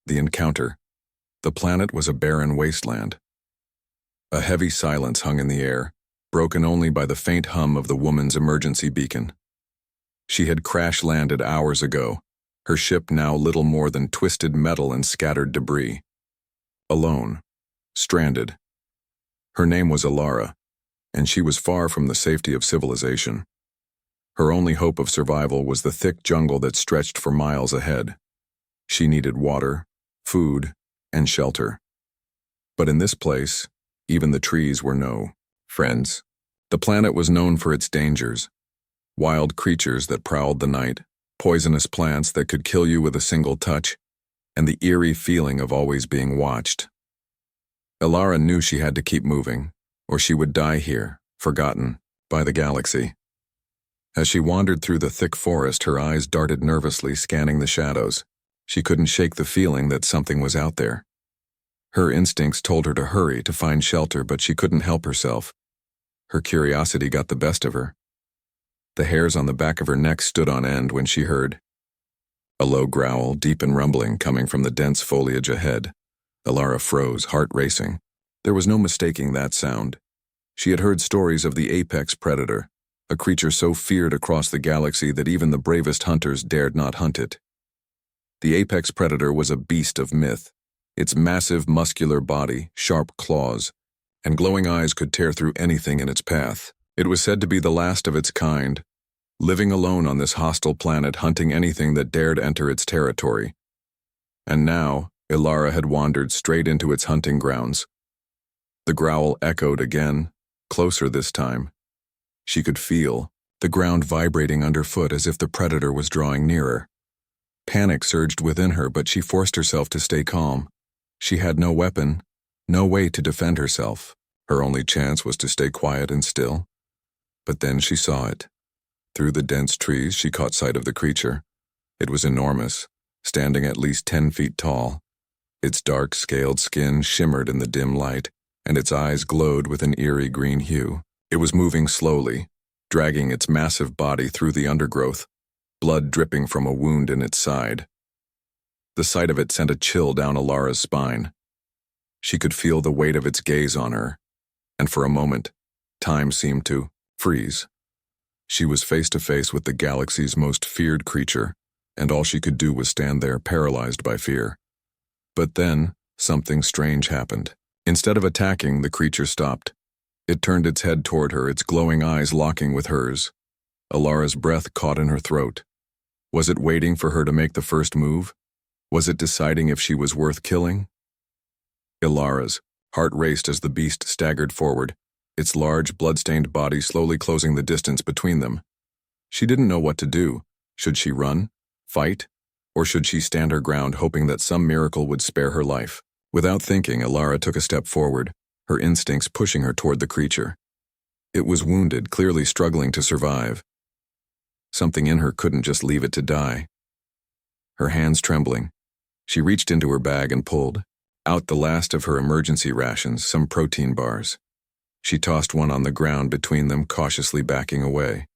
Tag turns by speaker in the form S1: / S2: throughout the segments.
S1: The encounter. The planet was a barren wasteland. A heavy silence hung in the air, broken only by the faint hum of the woman's emergency beacon. She had crash-landed hours ago, her ship now little more than twisted metal and scattered debris. Alone. Stranded. Her name was Elara, and she was far from the safety of civilization. Her only hope of survival was the thick jungle that stretched for miles ahead. She needed water, food, and shelter. But in this place, even the trees were no friends. The planet was known for its dangers. Wild creatures that prowled the night, poisonous plants that could kill you with a single touch, and the eerie feeling of always being watched. Elara knew she had to keep moving, or she would die here, forgotten, by the galaxy. As she wandered through the thick forest, her eyes darted nervously, scanning the shadows. She couldn't shake the feeling that something was out there. Her instincts told her to hurry, to find shelter, but she couldn't help herself. Her curiosity got the best of her. The hairs on the back of her neck stood on end when she heard a low growl, deep and rumbling, coming from the dense foliage ahead. Elara froze, heart racing. There was no mistaking that sound. She had heard stories of the apex predator, a creature so feared across the galaxy that even the bravest hunters dared not hunt it. The apex predator was a beast of myth. Its massive, muscular body, sharp claws, and glowing eyes could tear through anything in its path. It was said to be the last of its kind, living alone on this hostile planet, hunting anything that dared enter its territory. And now, Elara had wandered straight into its hunting grounds. The growl echoed again, closer this time. She could feel the ground vibrating underfoot as if the predator was drawing nearer. Panic surged within her, but she forced herself to stay calm. She had no weapon, no way to defend herself. Her only chance was to stay quiet and still. But then she saw it. Through the dense trees, she caught sight of the creature. It was enormous, standing at least 10 feet tall. Its dark, scaled skin shimmered in the dim light, and its eyes glowed with an eerie green hue. It was moving slowly, dragging its massive body through the undergrowth, blood dripping from a wound in its side. The sight of it sent a chill down Elara's spine. She could feel the weight of its gaze on her, and for a moment, time seemed to freeze. She was face to face with the galaxy's most feared creature, and all she could do was stand there paralyzed by fear. But then, something strange happened. Instead of attacking, the creature stopped. It turned its head toward her, its glowing eyes locking with hers. Elara's breath caught in her throat. Was it waiting for her to make the first move? Was it deciding if she was worth killing? Elara's heart raced as the beast staggered forward, its large, blood-stained body slowly closing the distance between them. She didn't know what to do. Should she run, fight, or should she stand her ground, hoping that some miracle would spare her life? Without thinking, Elara took a step forward, her instincts pushing her toward the creature. It was wounded, clearly struggling to survive. Something in her couldn't just leave it to die. Her hands trembling, she reached into her bag and pulled out the last of her emergency rations, some protein bars. She tossed one on the ground between them, cautiously backing away.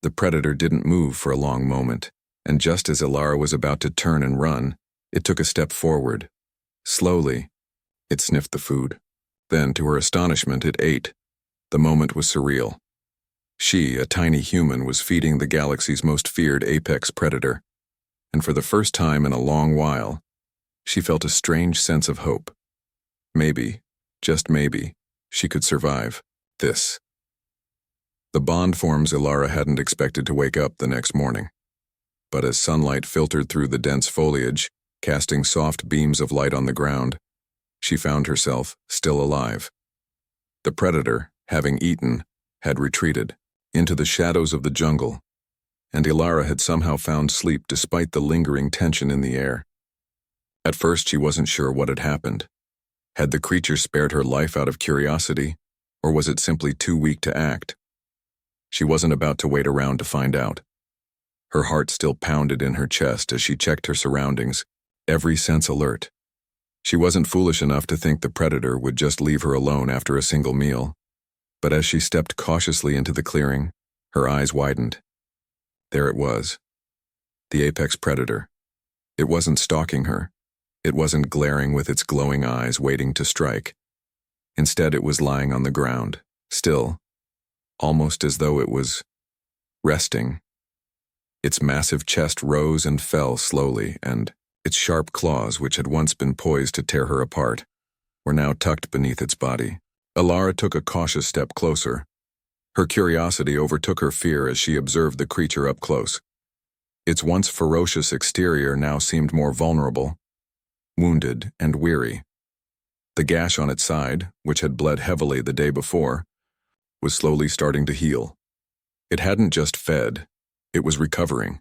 S1: The predator didn't move for a long moment, and just as Elara was about to turn and run, it took a step forward. Slowly, it sniffed the food. Then, to her astonishment, it ate. The moment was surreal. She, a tiny human, was feeding the galaxy's most feared apex predator. And for the first time in a long while, she felt a strange sense of hope. Maybe, just maybe, she could survive this. The bond forms Elara hadn't expected to wake up the next morning. But as sunlight filtered through the dense foliage, casting soft beams of light on the ground, she found herself still alive. The predator, having eaten, had retreated into the shadows of the jungle, and Elara had somehow found sleep despite the lingering tension in the air. At first she wasn't sure what had happened. Had the creature spared her life out of curiosity, or was it simply too weak to act? She wasn't about to wait around to find out. Her heart still pounded in her chest as she checked her surroundings, every sense alert. She wasn't foolish enough to think the predator would just leave her alone after a single meal. But as she stepped cautiously into the clearing, her eyes widened. There it was. The apex predator. It wasn't stalking her. It wasn't glaring with its glowing eyes waiting to strike. Instead, it was lying on the ground, still, almost as though it was resting. Its massive chest rose and fell slowly, and its sharp claws, which had once been poised to tear her apart, were now tucked beneath its body. Elara took a cautious step closer. Her curiosity overtook her fear as she observed the creature up close. Its once ferocious exterior now seemed more vulnerable, wounded and weary. The gash on its side, which had bled heavily the day before, was slowly starting to heal. It hadn't just fed, it was recovering.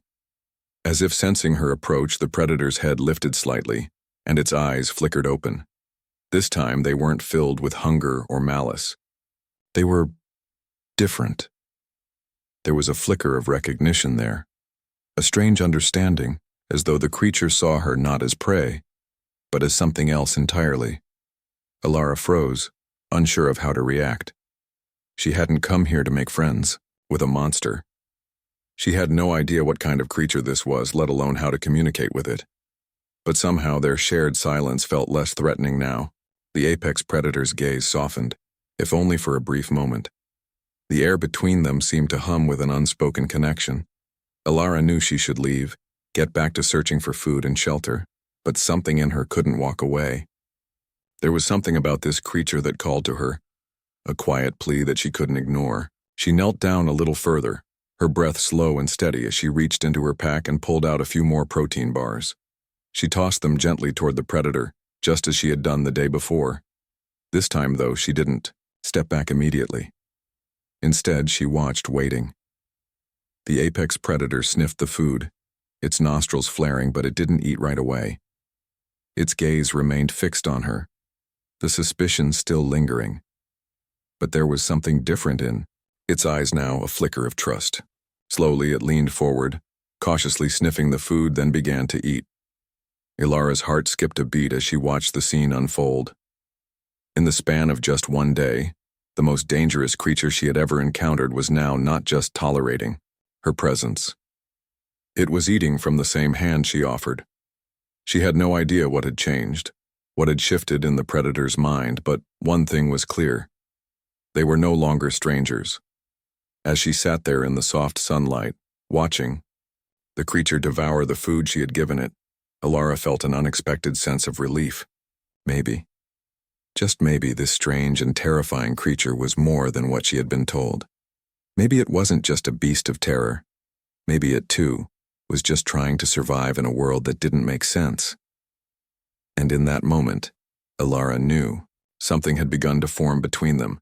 S1: As if sensing her approach, the predator's head lifted slightly, and its eyes flickered open. This time they weren't filled with hunger or malice. They were different. There was a flicker of recognition there, a strange understanding, as though the creature saw her not as prey, but as something else entirely. Elara froze, unsure of how to react. She hadn't come here to make friends with a monster. She had no idea what kind of creature this was, let alone how to communicate with it. But somehow their shared silence felt less threatening now. The apex predator's gaze softened, if only for a brief moment. The air between them seemed to hum with an unspoken connection. Elara knew she should leave, get back to searching for food and shelter, but something in her couldn't walk away. There was something about this creature that called to her, a quiet plea that she couldn't ignore. She knelt down a little further, her breath slow and steady as she reached into her pack and pulled out a few more protein bars. She tossed them gently toward the predator, just as she had done the day before. This time, though, she didn't step back immediately. Instead, she watched, waiting. The apex predator sniffed the food, its nostrils flaring, but it didn't eat right away. Its gaze remained fixed on her, the suspicion still lingering. But there was something different in its eyes now, a flicker of trust. Slowly it leaned forward, cautiously sniffing the food, then began to eat. Elara's heart skipped a beat as she watched the scene unfold. In the span of just one day, the most dangerous creature she had ever encountered was now not just tolerating her presence. It was eating from the same hand she offered. She had no idea what had changed, what had shifted in the predator's mind, but one thing was clear. They were no longer strangers. As she sat there in the soft sunlight, watching the creature devour the food she had given it, Elara felt an unexpected sense of relief. Maybe, just maybe, this strange and terrifying creature was more than what she had been told. Maybe it wasn't just a beast of terror. Maybe it, too, was just trying to survive in a world that didn't make sense. And in that moment, Elara knew something had begun to form between them.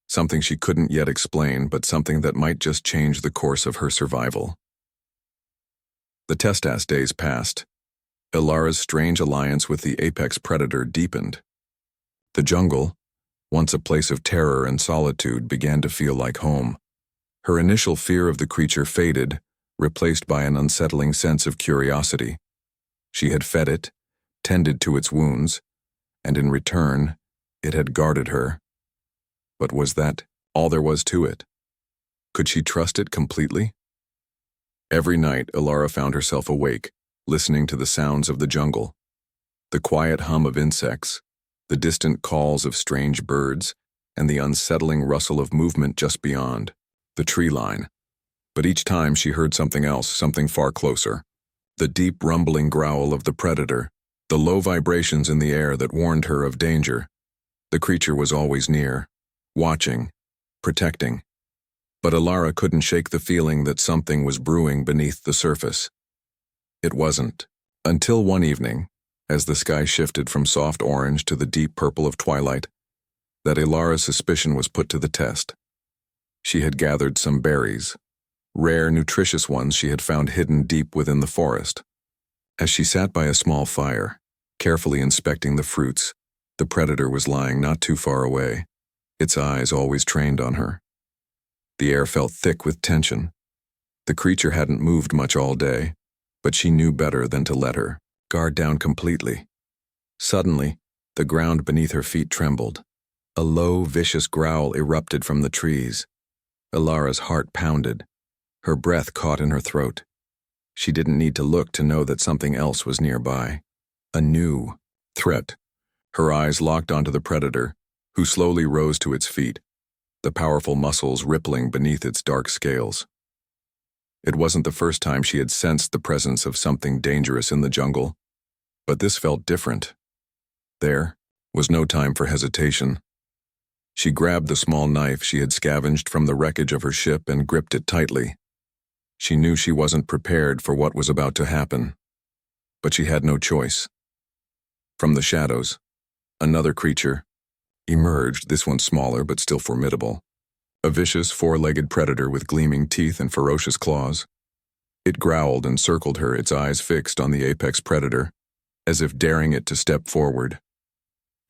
S1: Something she couldn't yet explain, but something that might just change the course of her survival. The test-ass days passed. Elara's strange alliance with the apex predator deepened. The jungle, once a place of terror and solitude, began to feel like home. Her initial fear of the creature faded, replaced by an unsettling sense of curiosity. She had fed it, tended to its wounds, and in return, it had guarded her. But was that all there was to it? Could she trust it completely? Every night, Elara found herself awake, listening to the sounds of the jungle. The quiet hum of insects, the distant calls of strange birds, and the unsettling rustle of movement just beyond, the tree line. But each time she heard something else, something far closer. The deep rumbling growl of the predator, the low vibrations in the air that warned her of danger. The creature was always near, watching, protecting. But Elara couldn't shake the feeling that something was brewing beneath the surface. It wasn't. Until one evening, as the sky shifted from soft orange to the deep purple of twilight, that Elara's suspicion was put to the test. She had gathered some berries, rare, nutritious ones she had found hidden deep within the forest. As she sat by a small fire, carefully inspecting the fruits, the predator was lying not too far away, its eyes always trained on her. The air felt thick with tension. The creature hadn't moved much all day, but she knew better than to let her guard down completely. Suddenly, the ground beneath her feet trembled. A low, vicious growl erupted from the trees. Elara's heart pounded. Her breath caught in her throat. She didn't need to look to know that something else was nearby. A new, Threat. Her eyes locked onto the predator, who slowly rose to its feet, the powerful muscles rippling beneath its dark scales. It wasn't the first time she had sensed the presence of something dangerous in the jungle, but this felt different. There was no time for hesitation. She grabbed the small knife she had scavenged from the wreckage of her ship and gripped it tightly. She knew she wasn't prepared for what was about to happen, but she had no choice. From the shadows, another creature emerged, this one smaller but still formidable. A vicious four-legged predator with gleaming teeth and ferocious claws. It growled and circled her, its eyes fixed on the apex predator, as if daring it to step forward.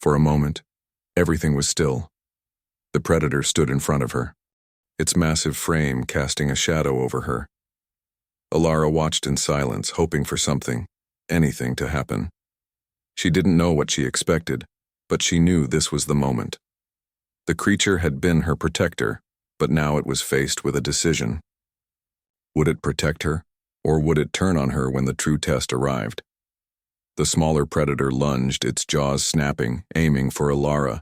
S1: For a moment, everything was still. The predator stood in front of her, its massive frame casting a shadow over her. Elara watched in silence, hoping for something, anything to happen. She didn't know what she expected, but she knew this was the moment. The creature had been her protector, but now it was faced with a decision. Would it protect her, or would it turn on her when the true test arrived? The smaller predator lunged, its jaws snapping, aiming for Elara,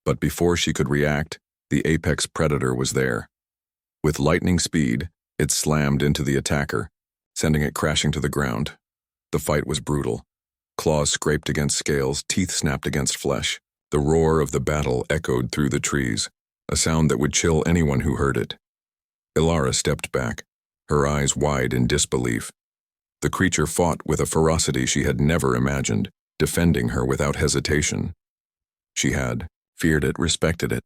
S1: but before she could react, the apex predator was there. With lightning speed, it slammed into the attacker, sending it crashing to the ground. The fight was brutal. Claws scraped against scales, teeth snapped against flesh. The roar of the battle echoed through the trees, a sound that would chill anyone who heard it. Elara stepped back, her eyes wide in disbelief. The creature fought with a ferocity she had never imagined, defending her without hesitation. She had feared it, respected it,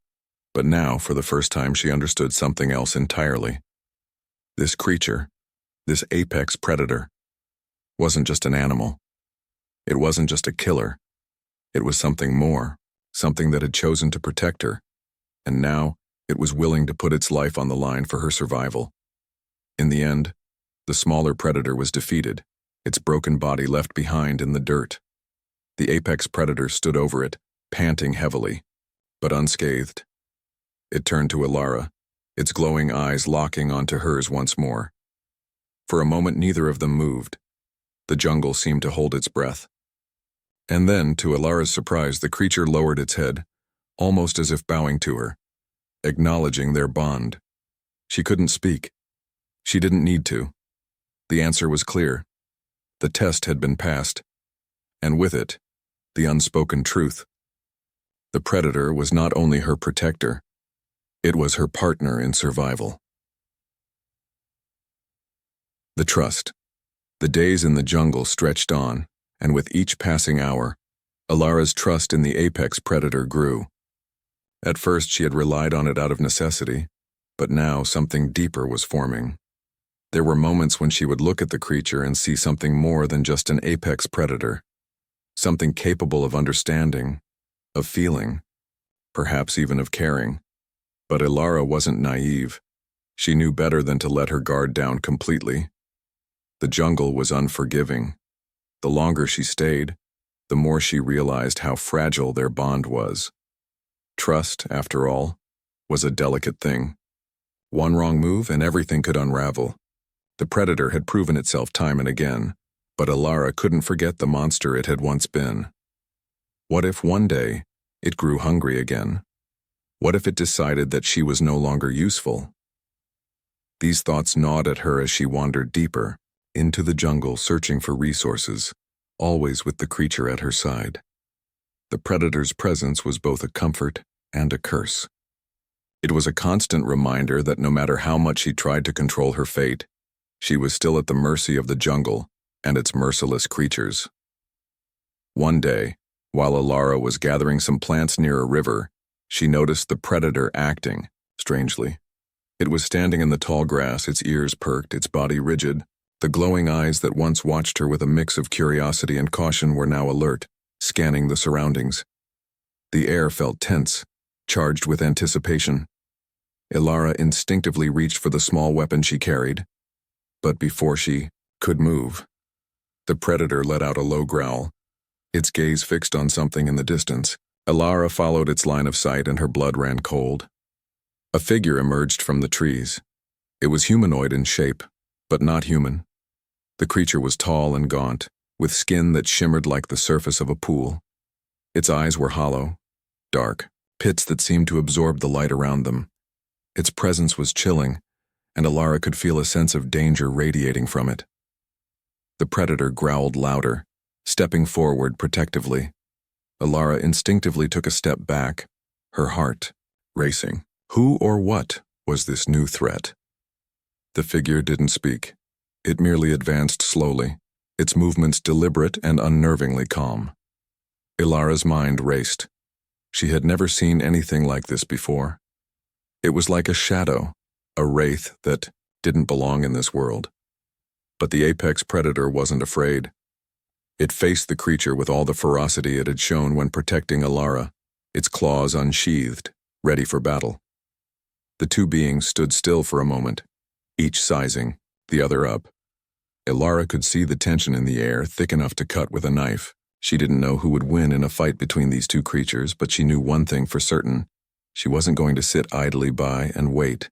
S1: but now, for the first time, she understood something else entirely. This creature, this apex predator, wasn't just an animal. It wasn't just a killer. It was something more, something that had chosen to protect her, and now it was willing to put its life on the line for her survival. In the end, the smaller predator was defeated, its broken body left behind in the dirt. The apex predator stood over it, panting heavily, but unscathed. It turned to Elara, its glowing eyes locking onto hers once more. For a moment, neither of them moved. The jungle seemed to hold its breath. And then, to Elara's surprise, the creature lowered its head, almost as if bowing to her, acknowledging their bond. She couldn't speak. She didn't need to. The answer was clear. The test had been passed, and with it, the unspoken truth. The predator was not only her protector, it was her partner in survival. The trust. The days in the jungle stretched on, and with each passing hour, Elara's trust in the apex predator grew. At first she had relied on it out of necessity, but now something deeper was forming. There were moments when she would look at the creature and see something more than just an apex predator, something capable of understanding, of feeling, perhaps even of caring. But Elara wasn't naive. She knew better than to let her guard down completely. The jungle was unforgiving. The longer she stayed, the more she realized how fragile their bond was. Trust, after all, was a delicate thing. One wrong move and everything could unravel. The predator had proven itself time and again, but Elara couldn't forget the monster it had once been. What if one day it grew hungry again? What if it decided that she was no longer useful? These thoughts gnawed at her as she wandered deeper into the jungle, searching for resources, always with the creature at her side. The predator's presence was both a comfort and a curse. It was a constant reminder that no matter how much she tried to control her fate, she was still at the mercy of the jungle and its merciless creatures. One day, while Elara was gathering some plants near a river, she noticed the predator acting strangely. It was standing in the tall grass, its ears perked, its body rigid. The glowing eyes that once watched her with a mix of curiosity and caution were now alert, scanning the surroundings. The air felt tense, charged with anticipation. Elara instinctively reached for the small weapon she carried, but before she could move, the predator let out a low growl, its gaze fixed on something in the distance. Elara followed its line of sight and her blood ran cold. A figure emerged from the trees. It was humanoid in shape, but not human. The creature was tall and gaunt, with skin that shimmered like the surface of a pool. Its eyes were hollow, dark, pits that seemed to absorb the light around them. Its presence was chilling, and Elara could feel a sense of danger radiating from it. The predator growled louder, stepping forward protectively. Elara instinctively took a step back, her heart racing. Who or what was this new threat? The figure didn't speak. It merely advanced slowly, its movements deliberate and unnervingly calm. Elara's mind raced. She had never seen anything like this before. It was like a shadow, a wraith that didn't belong in this world. But the apex predator wasn't afraid. It faced the creature with all the ferocity it had shown when protecting Elara, its claws unsheathed, ready for battle. The two beings stood still for a moment, each sizing, the other up. Elara could see the tension in the air, thick enough to cut with a knife. She didn't know who would win in a fight between these two creatures, but she knew one thing for certain. She wasn't going to sit idly by and wait.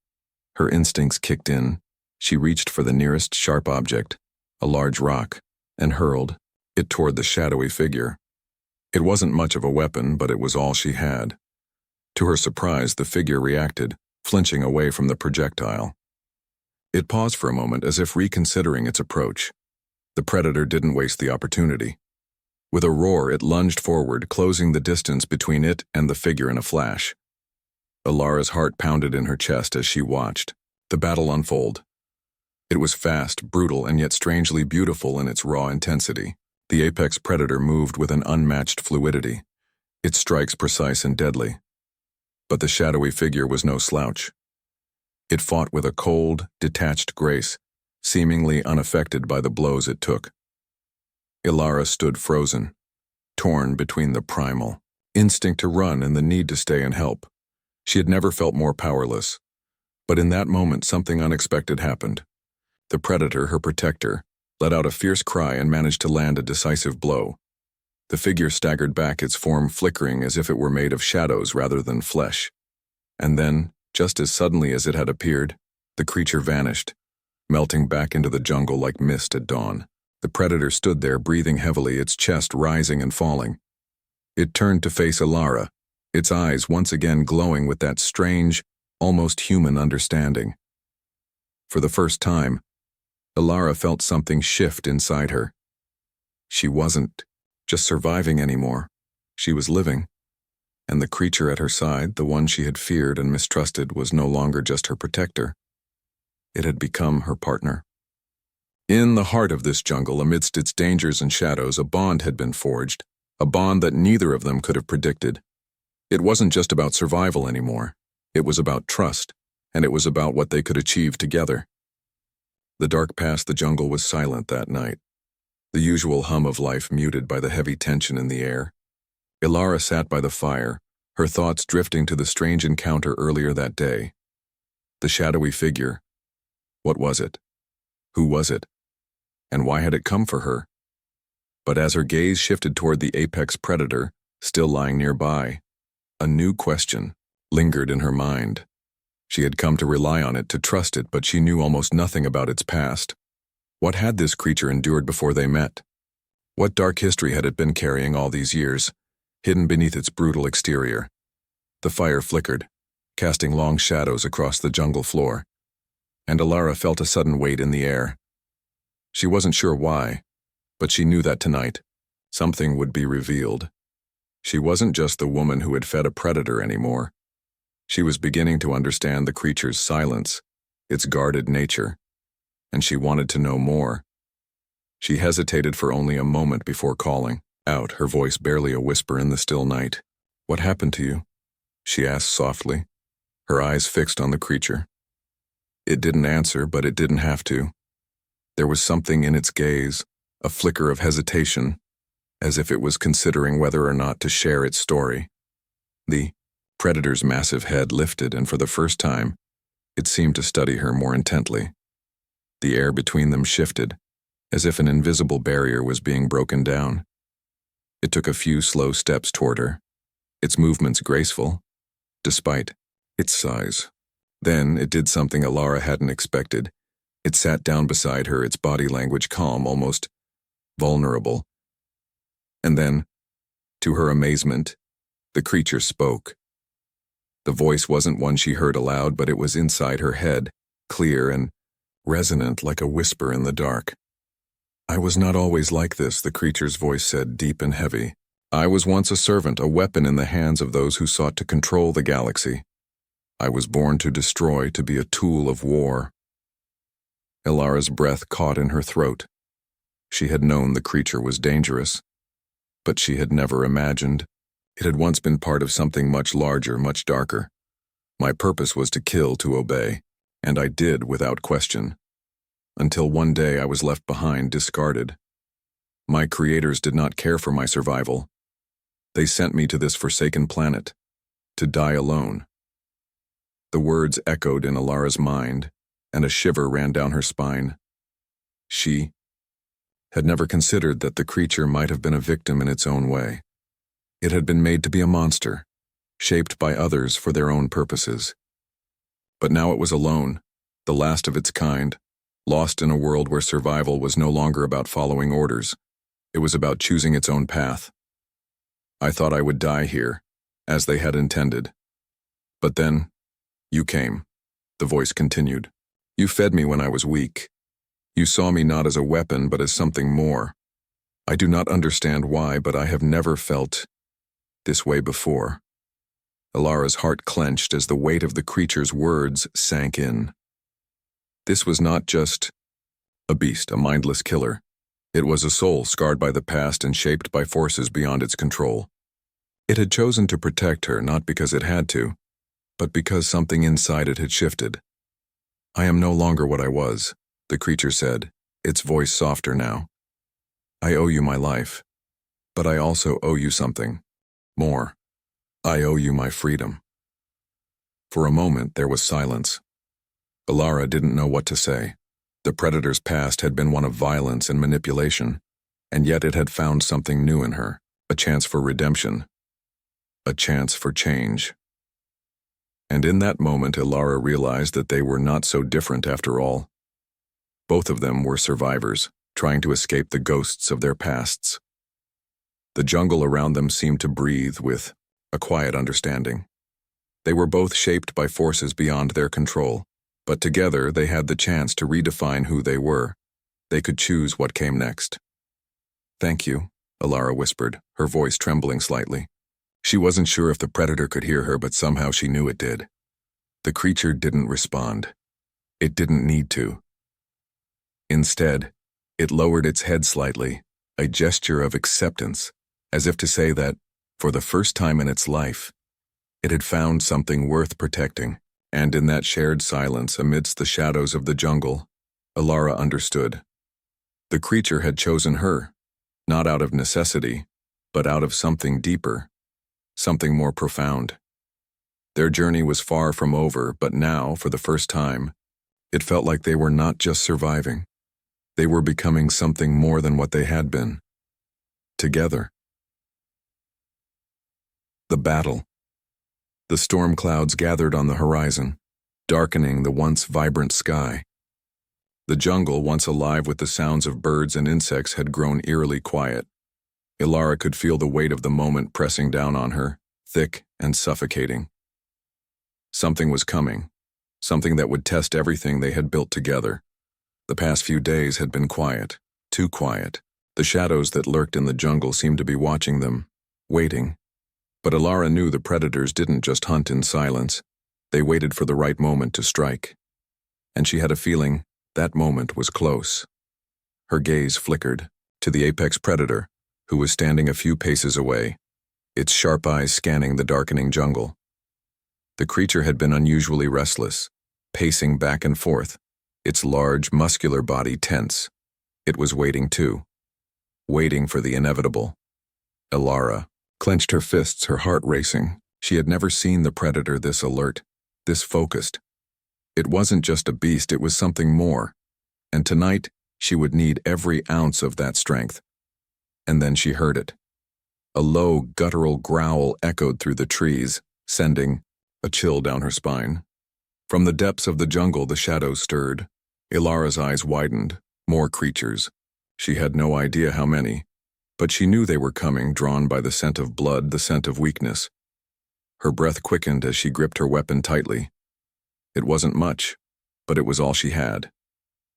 S1: Her instincts kicked in. She reached for the nearest sharp object, a large rock, and hurled it toward the shadowy figure. It wasn't much of a weapon, but it was all she had. To her surprise, the figure reacted, flinching away from the projectile. It paused for a moment as if reconsidering its approach. The predator didn't waste the opportunity. With a roar, it lunged forward, closing the distance between it and the figure in a flash. Elara's heart pounded in her chest as she watched the battle unfold. It was fast, brutal, and yet strangely beautiful in its raw intensity. The apex predator moved with an unmatched fluidity, its strikes precise and deadly. But the shadowy figure was no slouch. It fought with a cold, detached grace, seemingly unaffected by the blows it took. Elara stood frozen, torn between the primal instinct to run and the need to stay and help. She had never felt more powerless. But in that moment, something unexpected happened. The predator, her protector, let out a fierce cry and managed to land a decisive blow. The figure staggered back, its form flickering as if it were made of shadows rather than flesh. And then, just as suddenly as it had appeared, the creature vanished, melting back into the jungle like mist at dawn. The predator stood there, breathing heavily, its chest rising and falling. It turned to face Elara, its eyes once again glowing with that strange, almost human understanding. For the first time, Elara felt something shift inside her. She wasn't just surviving anymore. She was living. And the creature at her side, the one she had feared and mistrusted, was no longer just her protector. It had become her partner. In the heart of this jungle, amidst its dangers and shadows, a bond had been forged, a bond that neither of them could have predicted. It wasn't just about survival anymore. It was about trust, and it was about what they could achieve together. The dark past the jungle was silent that night, the usual hum of life muted by the heavy tension in the air. Elara sat by the fire, her thoughts drifting to the strange encounter earlier that day. The shadowy figure. What was it? Who was it? And why had it come for her? But as her gaze shifted toward the apex predator, still lying nearby, a new question lingered in her mind. She had come to rely on it, to trust it, but she knew almost nothing about its past. What had this creature endured before they met? What dark history had it been carrying all these years, hidden beneath its brutal exterior? The fire flickered, casting long shadows across the jungle floor, and Elara felt a sudden weight in the air. She wasn't sure why, but she knew that tonight, something would be revealed. She wasn't just the woman who had fed a predator anymore. She was beginning to understand the creature's silence, its guarded nature, and she wanted to know more. She hesitated for only a moment before calling out, her voice barely a whisper in the still night. "What happened to you?" she asked softly, her eyes fixed on the creature. It didn't answer, but it didn't have to. There was something in its gaze, a flicker of hesitation, as if it was considering whether or not to share its story. The predator's massive head lifted, and for the first time, it seemed to study her more intently. The air between them shifted, as if an invisible barrier was being broken down. It took a few slow steps toward her, its movements graceful, despite its size. Then it did something Elara hadn't expected. It sat down beside her, its body language calm, almost vulnerable. And then, To her amazement, the creature spoke. The voice wasn't one she heard aloud, but it was inside her head, clear and resonant like a whisper in the dark. "I was not always like this," the creature's voice said, deep and heavy. "I was once a servant, a weapon in the hands of those who sought to control the galaxy. I was born to destroy, to be a tool of war." Elara's breath caught in her throat. She had known the creature was dangerous, but she had never imagined it had once been part of something much larger, much darker. "My purpose was to kill, to obey, and I did without question. Until one day I was left behind, discarded. My creators did not care for my survival. They sent me to this forsaken planet, to die alone." The words echoed in Elara's mind, and a shiver ran down her spine. She had never considered that the creature might have been a victim in its own way. It had been made to be a monster, shaped by others for their own purposes. But now it was alone, the last of its kind, lost in a world where survival was no longer about following orders. It was about choosing its own path. "I thought I would die here, as they had intended. But then, you came," the voice continued. "You fed me when I was weak. You saw me not as a weapon, but as something more. I do not understand why, but I have never felt this way before." Elara's heart clenched as the weight of the creature's words sank in. This was not just a beast, a mindless killer. It was a soul scarred by the past and shaped by forces beyond its control. It had chosen to protect her, not because it had to, but because something inside it had shifted. "I am no longer what I was," the creature said, its voice softer now. "I owe you my life, but I also owe you something more. I owe you my freedom." For a moment there was silence. Elara didn't know what to say. The predator's past had been one of violence and manipulation, and yet it had found something new in her, a chance for redemption, a chance for change. And in that moment Elara realized that they were not so different after all. Both of them were survivors, trying to escape the ghosts of their pasts. The jungle around them seemed to breathe with a quiet understanding. They were both shaped by forces beyond their control, but together they had the chance to redefine who they were. They could choose what came next. "Thank you," Elara whispered, her voice trembling slightly. She wasn't sure if the predator could hear her, but somehow she knew it did. The creature didn't respond. It didn't need to. Instead, it lowered its head slightly, a gesture of acceptance, as if to say that, for the first time in its life, it had found something worth protecting. And in that shared silence amidst the shadows of the jungle, Elara understood. The creature had chosen her, not out of necessity, but out of something deeper, something more profound. Their journey was far from over, but now, for the first time, it felt like they were not just surviving. They were becoming something more than what they had been. Together. The battle. The storm clouds gathered on the horizon, darkening the once vibrant sky. The jungle, once alive with the sounds of birds and insects, had grown eerily quiet. Elara could feel the weight of the moment pressing down on her, thick and suffocating. Something was coming, something that would test everything they had built together. The past few days had been quiet, too quiet. The shadows that lurked in the jungle seemed to be watching them, waiting. But Elara knew the predators didn't just hunt in silence. They waited for the right moment to strike. And she had a feeling that moment was close. Her gaze flickered to the apex predator, who was standing a few paces away, its sharp eyes scanning the darkening jungle. The creature had been unusually restless, pacing back and forth, its large, muscular body tense. It was waiting too, waiting for the inevitable. Elara clenched her fists, her heart racing. She had never seen the predator this alert, this focused. It wasn't just a beast, it was something more. And tonight, she would need every ounce of that strength. And then she heard it. A low, guttural growl echoed through the trees, sending a chill down her spine. From the depths of the jungle, the shadows stirred. Elara's eyes widened. More creatures. She had no idea how many. But she knew they were coming, drawn by the scent of blood, the scent of weakness. Her breath quickened as she gripped her weapon tightly. It wasn't much, but it was all she had.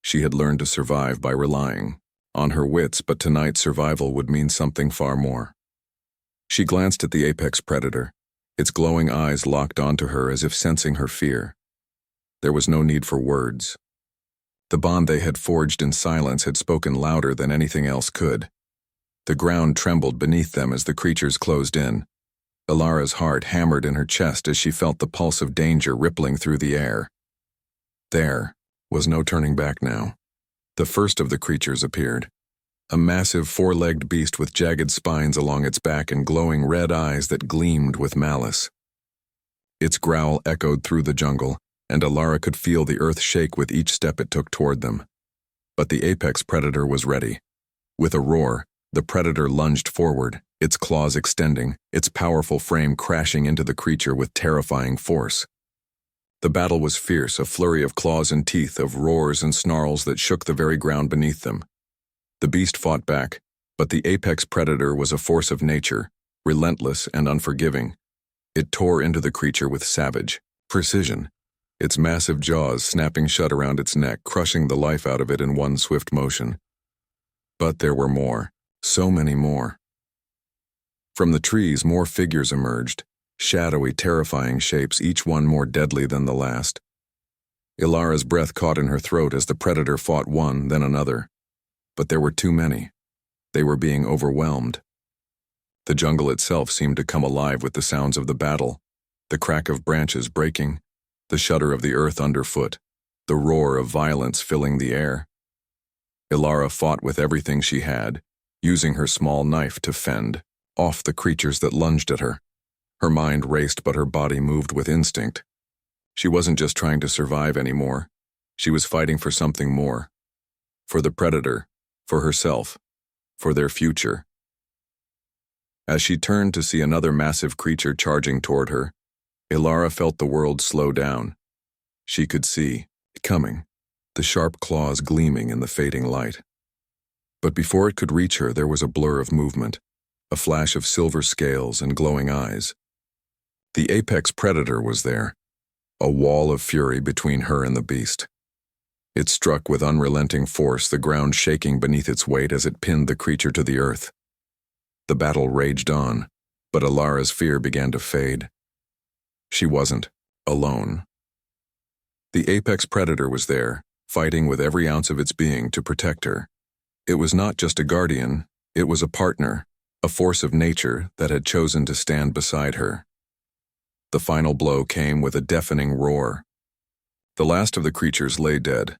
S1: She had learned to survive by relying on her wits, but tonight survival would mean something far more. She glanced at the apex predator, its glowing eyes locked onto her as if sensing her fear. There was no need for words. The bond they had forged in silence had spoken louder than anything else could. The ground trembled beneath them as the creatures closed in. Elara's heart hammered in her chest as she felt the pulse of danger rippling through the air. There was no turning back now. The first of the creatures appeared. A massive four-legged beast with jagged spines along its back and glowing red eyes that gleamed with malice. Its growl echoed through the jungle, and Elara could feel the earth shake with each step it took toward them. But the apex predator was ready. With a roar, the predator lunged forward, its claws extending, its powerful frame crashing into the creature with terrifying force. The battle was fierce, a flurry of claws and teeth, of roars and snarls that shook the very ground beneath them. The beast fought back, but the apex predator was a force of nature, relentless and unforgiving. It tore into the creature with savage precision, its massive jaws snapping shut around its neck, crushing the life out of it in one swift motion. But there were more, so many more. From the trees, more figures emerged, shadowy, terrifying shapes, each one more deadly than the last. Elara's breath caught in her throat as the predator fought one, then another. But there were too many. They were being overwhelmed. The jungle itself seemed to come alive with the sounds of the battle, the crack of branches breaking, the shudder of the earth underfoot, the roar of violence filling the air. Elara fought with everything she had, using her small knife to fend off the creatures that lunged at her. Her mind raced, but her body moved with instinct. She wasn't just trying to survive anymore. She was fighting for something more. For the predator, for herself, for their future. As she turned to see another massive creature charging toward her, Elara felt the world slow down. She could see it coming, the sharp claws gleaming in the fading light. But before it could reach her, there was a blur of movement, a flash of silver scales and glowing eyes. The apex predator was there, a wall of fury between her and the beast. It struck with unrelenting force, the ground shaking beneath its weight as it pinned the creature to the earth. The battle raged on, but Elara's fear began to fade. She wasn't alone. The apex predator was there, fighting with every ounce of its being to protect her. It was not just a guardian, it was a partner, a force of nature that had chosen to stand beside her. The final blow came with a deafening roar. The last of the creatures lay dead,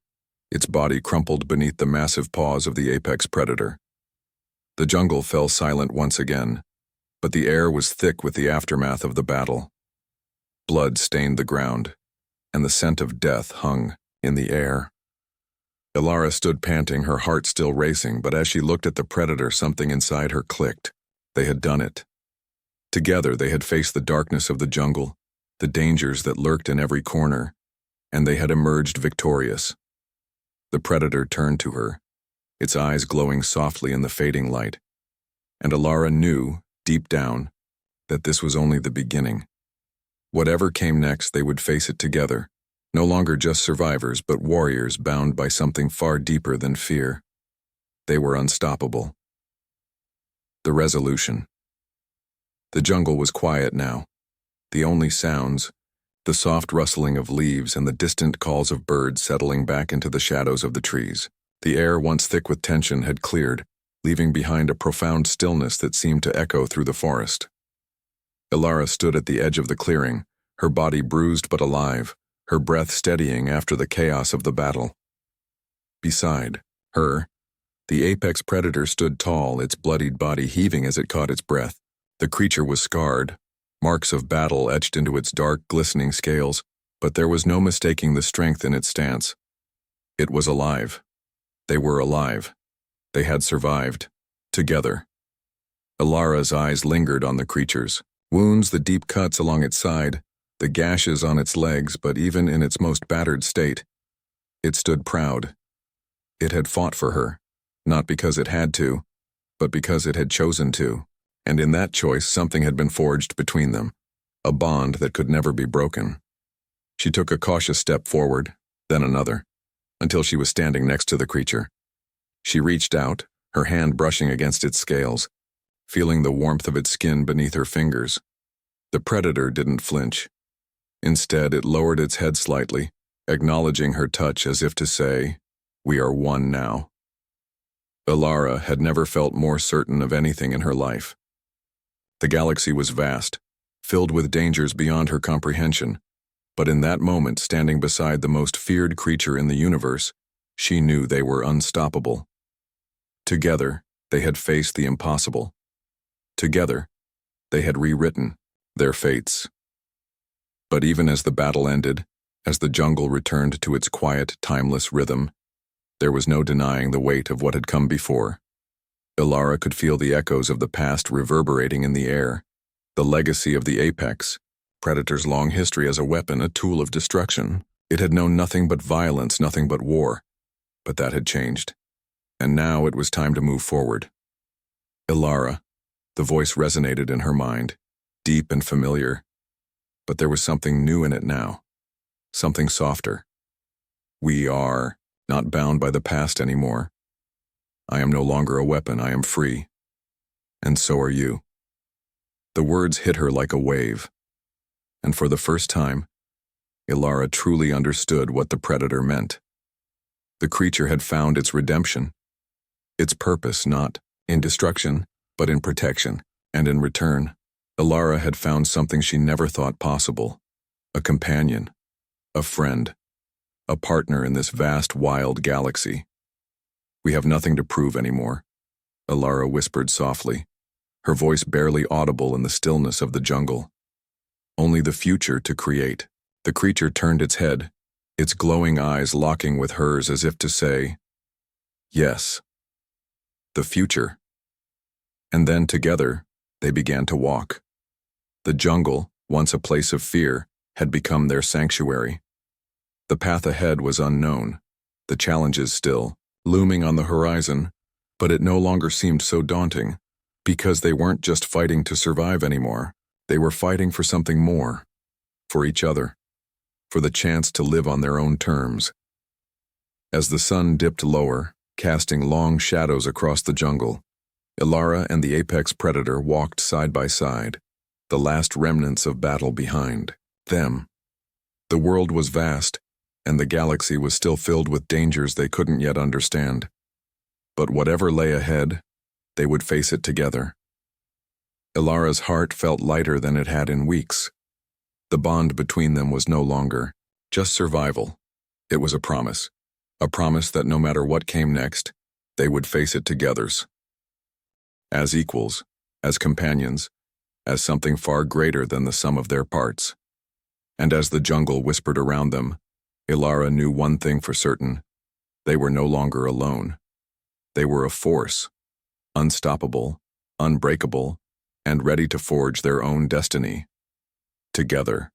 S1: its body crumpled beneath the massive paws of the apex predator. The jungle fell silent once again, but the air was thick with the aftermath of the battle. Blood stained the ground, and the scent of death hung in the air. Elara stood panting, her heart still racing, but as she looked at the predator, something inside her clicked. They had done it. Together they had faced the darkness of the jungle, the dangers that lurked in every corner, and they had emerged victorious. The predator turned to her, its eyes glowing softly in the fading light, and Elara knew, deep down, that this was only the beginning. Whatever came next, they would face it together, no longer just survivors, but warriors bound by something far deeper than fear. They were unstoppable. The resolution. The jungle was quiet now. The only sounds, the soft rustling of leaves and the distant calls of birds settling back into the shadows of the trees. The air, once thick with tension, had cleared, leaving behind a profound stillness that seemed to echo through the forest. Elara stood at the edge of the clearing, her body bruised but alive, her breath steadying after the chaos of the battle. Beside her, the apex predator stood tall, its bloodied body heaving as it caught its breath. The creature was scarred, marks of battle etched into its dark, glistening scales, but there was no mistaking the strength in its stance. It was alive. They were alive. They had survived. Together. Elara's eyes lingered on the creature's wounds, the deep cuts along its side, the gashes on its legs, but even in its most battered state, it stood proud. It had fought for her, not because it had to, but because it had chosen to, and in that choice something had been forged between them, a bond that could never be broken. She took a cautious step forward, then another, until she was standing next to the creature. She reached out, her hand brushing against its scales, feeling the warmth of its skin beneath her fingers. The predator didn't flinch. Instead, it lowered its head slightly, acknowledging her touch as if to say, "We are one now." Elara had never felt more certain of anything in her life. The galaxy was vast, filled with dangers beyond her comprehension, but in that moment, standing beside the most feared creature in the universe, she knew they were unstoppable. Together, they had faced the impossible. Together, they had rewritten their fates. But even as the battle ended, as the jungle returned to its quiet, timeless rhythm, there was no denying the weight of what had come before. Elara could feel the echoes of the past reverberating in the air, the legacy of the apex, Predator's long history as a weapon, a tool of destruction. It had known nothing but violence, nothing but war. But that had changed. And now it was time to move forward. Elara, the voice resonated in her mind, deep and familiar. But there was something new in it now. Something softer. We are not bound by the past anymore. I am no longer a weapon, I am free. And so are you. The words hit her like a wave. And for the first time, Elara truly understood what the predator meant. The creature had found its redemption, its purpose not in destruction, but in protection, and in return, Elara had found something she never thought possible, a companion, a friend, a partner in this vast, wild galaxy. We have nothing to prove anymore, Elara whispered softly, her voice barely audible in the stillness of the jungle. Only the future to create. The creature turned its head, its glowing eyes locking with hers as if to say, yes, the future. And then together, they began to walk. The jungle, once a place of fear, had become their sanctuary. The path ahead was unknown, the challenges still looming on the horizon, but it no longer seemed so daunting, because they weren't just fighting to survive anymore. They were fighting for something more, for each other, for the chance to live on their own terms. As the sun dipped lower, casting long shadows across the jungle, Elara and the apex predator walked side by side, the last remnants of battle behind them. The world was vast, and the galaxy was still filled with dangers they couldn't yet understand. But whatever lay ahead, they would face it together. Elara's heart felt lighter than it had in weeks. The bond between them was no longer just survival. It was a promise that no matter what came next, they would face it together. As equals, as companions, as something far greater than the sum of their parts. And as the jungle whispered around them, Elara knew one thing for certain. They were no longer alone. They were a force, unstoppable, unbreakable, and ready to forge their own destiny. Together.